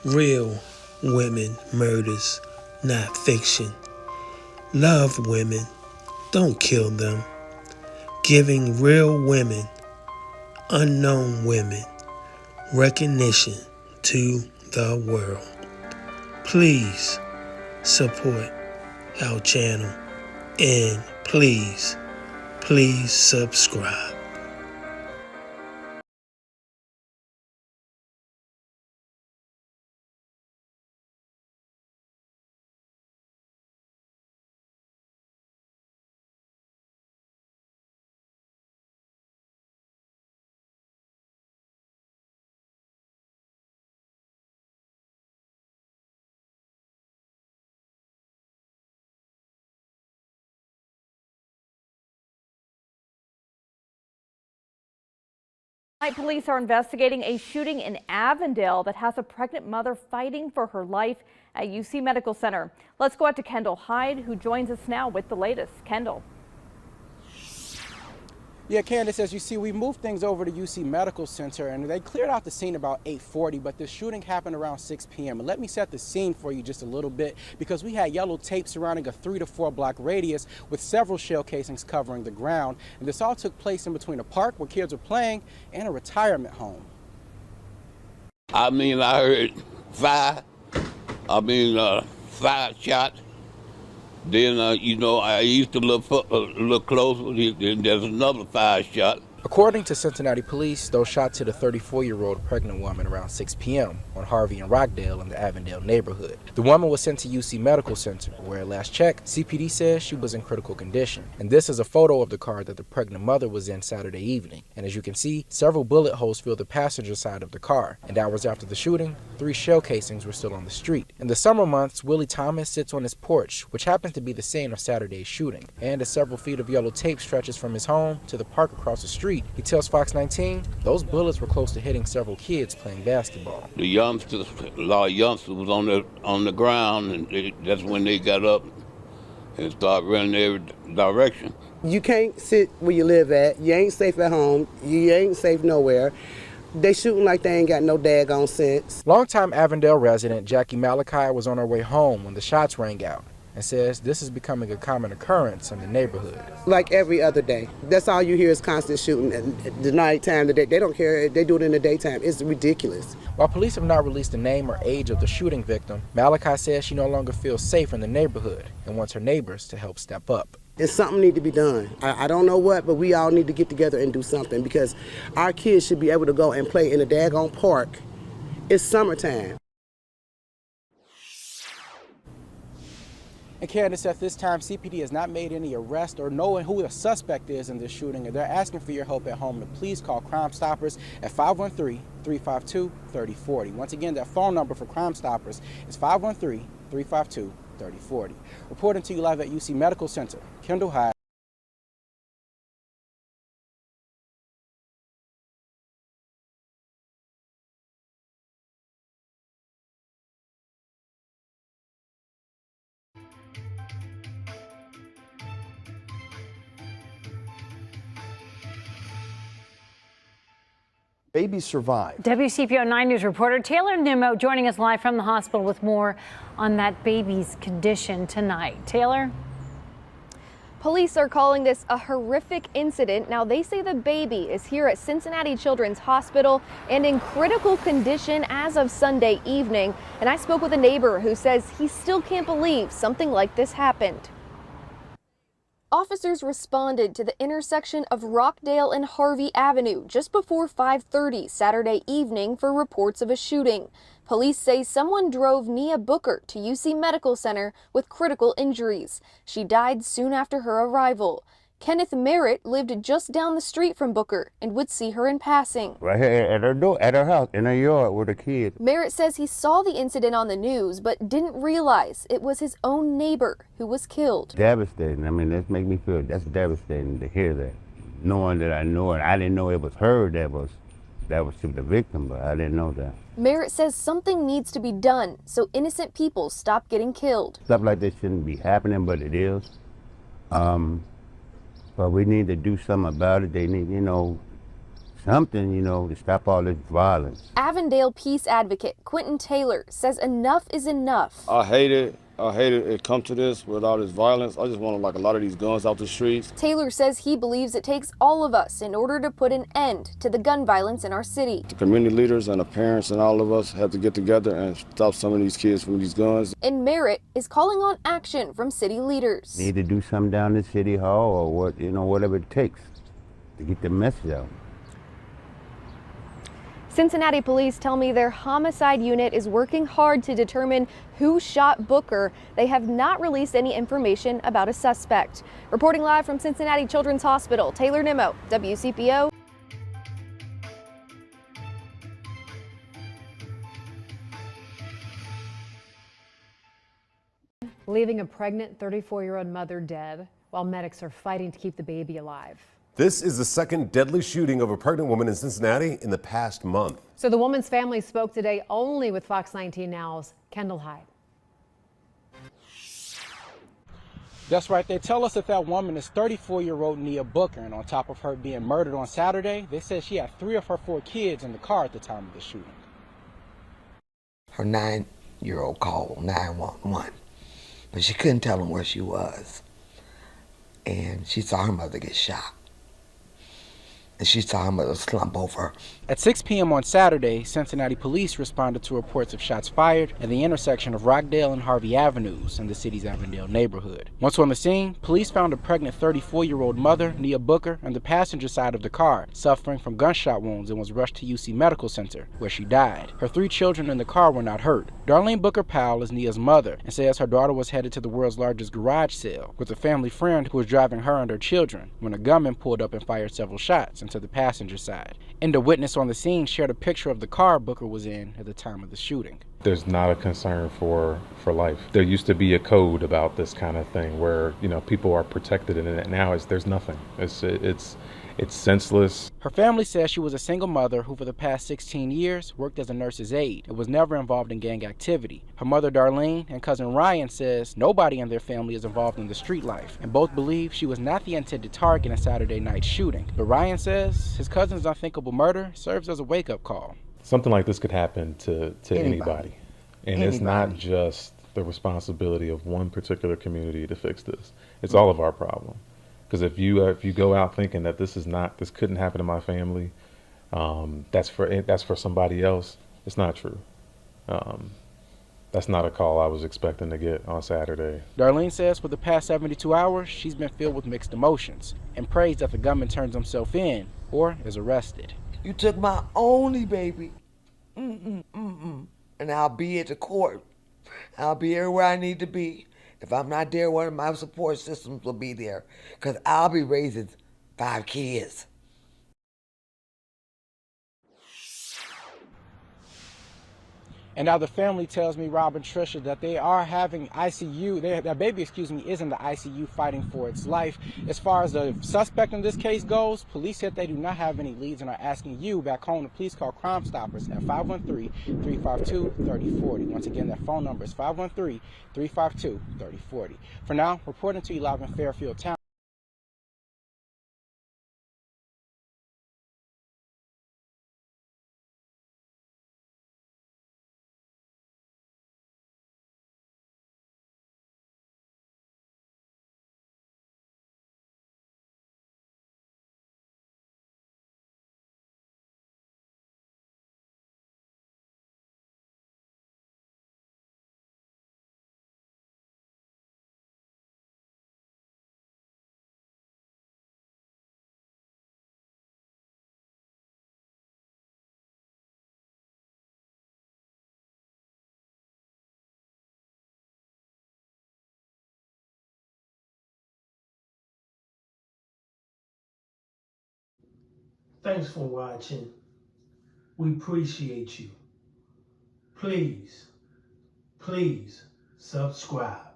Real women murders, not fiction. Love women, don't kill them. Giving real women, unknown women, recognition to the world. Please support our channel and please subscribe. Police are investigating a shooting in Avondale that has a pregnant mother fighting for her life at UC Medical Center. Let's go out to Kendall Hyde, who joins us now with the latest. Kendall. Yeah, Candace, as you see, we moved things over to UC Medical Center, and they cleared out the scene about 8:40, but the shooting happened around 6 p.m. And let me set the scene for you just a little bit, because we had yellow tape surrounding a 3 to 4 block radius with several shell casings covering the ground. And this all took place in between a park where kids were playing and a retirement home. I heard five shots. Then, I used to look closer. Then there's another 5 shot. According to Cincinnati police, those shots hit a 34-year-old pregnant woman around 6 p.m. on Harvey and Rockdale in the Avondale neighborhood. The woman was sent to UC Medical Center, where at last check, CPD says she was in critical condition. And this is a photo of the car that the pregnant mother was in Saturday evening. And as you can see, several bullet holes filled the passenger side of the car. And hours after the shooting, 3 shell casings were still on the street. In the summer months, Willie Thomas sits on his porch, which happens to be the scene of Saturday's shooting. And as several feet of yellow tape stretches from his home to the park across the street, he tells Fox 19 those bullets were close to hitting several kids playing basketball. A lot of youngsters was on the ground, and that's when they got up and started running every direction. You can't sit where you live at. You ain't safe at home. You ain't safe nowhere. They shooting like they ain't got no daggone sense. Longtime Avondale resident Jackie Malachi was on her way home when the shots rang out, and says this is becoming a common occurrence in the neighborhood. Like every other day. That's all you hear is constant shooting at the nighttime. They don't care. They do it in the daytime. It's ridiculous. While police have not released the name or age of the shooting victim, Malachi says she no longer feels safe in the neighborhood and wants her neighbors to help step up. And something need to be done. I don't know what, but we all need to get together and do something, because our kids should be able to go and play in a daggone park. It's summertime. And Candace, at this time, CPD has not made any arrests or knowing who the suspect is in this shooting, and they're asking for your help at home to please call Crime Stoppers at 513-352-3040. Once again, that phone number for Crime Stoppers is 513-352-3040. Reporting to you live at UC Medical Center, Kendall Hyde. Babies survive. WCPO 9 News reporter Taylor Nimmo joining us live from the hospital with more on that baby's condition tonight. Taylor? Police are calling this a horrific incident. Now, they say the baby is here at Cincinnati Children's Hospital and in critical condition as of Sunday evening. And I spoke with a neighbor who says he still can't believe something like this happened. Officers responded to the intersection of Rockdale and Harvey Avenue just before 5:30 Saturday evening for reports of a shooting. Police say someone drove Nia Booker to UC Medical Center with critical injuries. She died soon after her arrival. Kenneth Merritt lived just down the street from Booker and would see her in passing. Right here at her door, at her house, in her yard with her kids. Merritt says he saw the incident on the news, but didn't realize it was his own neighbor who was killed. Devastating. I mean, that makes me feel, that's devastating to hear that. Knowing that I know it, I didn't know it was her that was the victim, but I didn't know that. Merritt says something needs to be done so innocent people stop getting killed. Stuff like this shouldn't be happening, but it is. But we need to do something about it. They need, something, to stop all this violence. Avondale peace advocate Quentin Taylor says enough is enough. I hate it. It come to this with all this violence. I just want a lot of these guns out the streets. Taylor says he believes it takes all of us in order to put an end to the gun violence in our city. The community leaders and the parents and all of us have to get together and stop some of these kids from these guns. And Merritt is calling on action from city leaders. Need to do something down at City Hall or whatever it takes to get the message out. Cincinnati police tell me their homicide unit is working hard to determine who shot Booker. They have not released any information about a suspect. Reporting live from Cincinnati Children's Hospital, Taylor Nimmo, WCPO. Leaving a pregnant 34-year-old mother dead while medics are fighting to keep the baby alive. This is the second deadly shooting of a pregnant woman in Cincinnati in the past month. So the woman's family spoke today only with Fox 19 Now's Kendall Hyde. That's right. They tell us that woman is 34-year-old Nia Booker, and on top of her being murdered on Saturday, they said she had 3 of her 4 kids in the car at the time of the shooting. Her 9-year-old called 911, but she couldn't tell them where she was, and she saw her mother get shot. And she saw her mother slump over. At 6 p.m. on Saturday, Cincinnati police responded to reports of shots fired at the intersection of Rockdale and Harvey Avenues in the city's Avondale neighborhood. Once on the scene, police found a pregnant 34-year-old mother, Nia Booker, on the passenger side of the car, suffering from gunshot wounds, and was rushed to UC Medical Center, where she died. Her 3 children in the car were not hurt. Darlene Booker Powell is Nia's mother and says her daughter was headed to the world's largest garage sale with a family friend who was driving her and her children when a gunman pulled up and fired several shots into the passenger side. And a witness on the scene shared a picture of the car Booker was in at the time of the shooting. There's not a concern for life. There used to be a code about this kind of thing where, people are protected in it. Now there's nothing. It's senseless. Her family says she was a single mother who for the past 16 years worked as a nurse's aide and was never involved in gang activity. Her mother Darlene and cousin Ryan says nobody in their family is involved in the street life, and both believe she was not the intended target in Saturday night's shooting. But Ryan says his cousin's unthinkable murder serves as a wake-up call. Something like this could happen to anybody. And it's not just the responsibility of one particular community to fix this. It's all of our problem. Because if you go out thinking that this couldn't happen to my family, that's for somebody else, it's not true. That's not a call I was expecting to get on Saturday. Darlene says for the past 72 hours, she's been filled with mixed emotions and prays that the gunman turns himself in or is arrested. You took my only baby, and I'll be at the court. I'll be everywhere I need to be. If I'm not there, one of my support systems will be there, because I'll be raising 5 kids. And now the family tells me, Rob and Tricia, that they are having ICU. Their baby, is in the ICU fighting for its life. As far as the suspect in this case goes, police said they do not have any leads and are asking you back home to please call Crime Stoppers at 513-352-3040. Once again, that phone number is 513-352-3040. For now, reporting to you live in Fairfield Town. Thanks for watching. We appreciate you. Please subscribe.